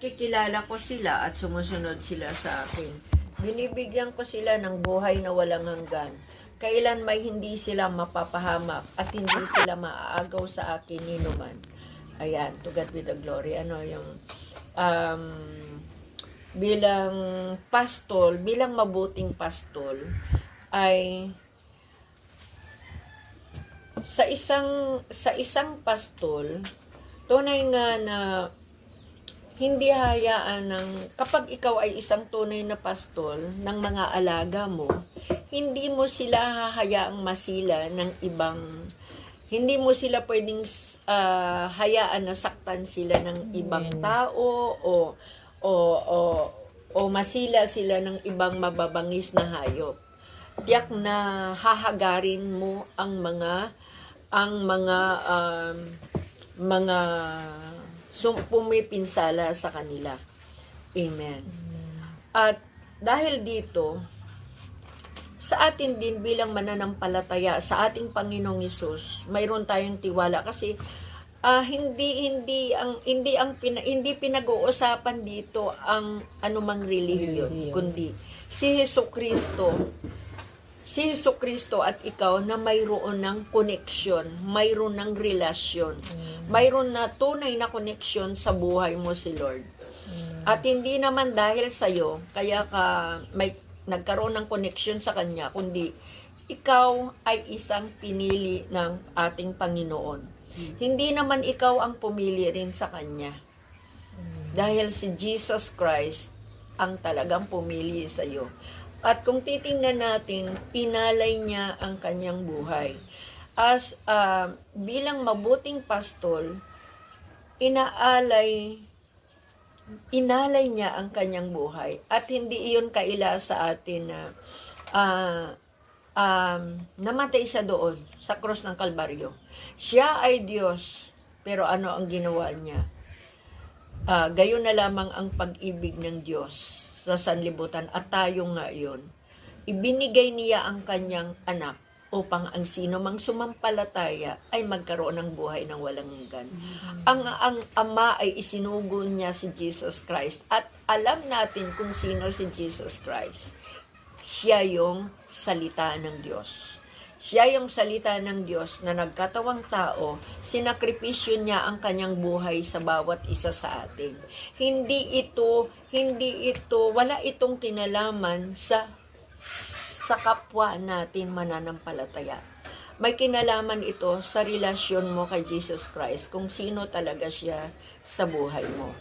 nakikilala ko sila at sumusunod sila sa akin. Binibigyan ko sila ng buhay na walang hanggan. Kailan may hindi sila mapapahamak at hindi sila maaagaw sa akin ninuman. Ayan, to God be the glory. Ano yung bilang pastol, bilang mabuting pastol ay sa isang pastol, tunay nga na hindi hayaan ng, kapag ikaw ay isang tunay na pastol ng mga alaga mo, hindi mo sila hahayaang masila ng ibang, hindi mo sila pwedeng hayaan na saktan sila ng ibang tao o masila sila ng ibang mababangis na hayop. Tiyak na hahagarin mo ang mga pumipinsala sa kanila. Amen. At dahil dito, sa atin din bilang mananampalataya sa ating Panginoong Hesus, mayroon tayong tiwala kasi hindi pinag-uusapan dito ang anumang relihiyon, kundi si Jesucristo at ikaw na mayroon ng koneksyon, mayroon ng relasyon, mayroon na tunay na koneksyon sa buhay mo si Lord. At hindi naman dahil sa iyo kaya ka nagkaroon ng koneksyon sa Kanya, kundi ikaw ay isang pinili ng ating Panginoon. Hindi naman ikaw ang pumili rin sa Kanya. Dahil si Jesus Christ ang talagang pumili sa iyo. At kung titingnan natin, pinalay niya ang kanyang buhay. As bilang mabuting pastol, inalay niya ang kanyang buhay. At hindi iyon kaila sa atin na namatay siya doon sa krus ng Kalbaryo. Siya ay Diyos, pero ano ang ginawa niya? Gayon na lamang ang pag-ibig ng Diyos sa sanlibutan at tayo nga yun. Ibinigay niya ang kanyang anak upang ang sino mang sumampalataya ay magkaroon ng buhay ng walang hanggan. Ang Ama ay isinugo niya si Jesus Christ at alam natin kung sino si Jesus Christ. Siya yung salita ng Diyos. Siya yung salita ng Diyos na nagkatawang tao, sinakripisyo niya ang kanyang buhay sa bawat isa sa atin. Wala itong kinalaman sa kapwa natin mananampalataya. May kinalaman ito sa relasyon mo kay Jesus Christ, kung sino talaga siya sa buhay mo.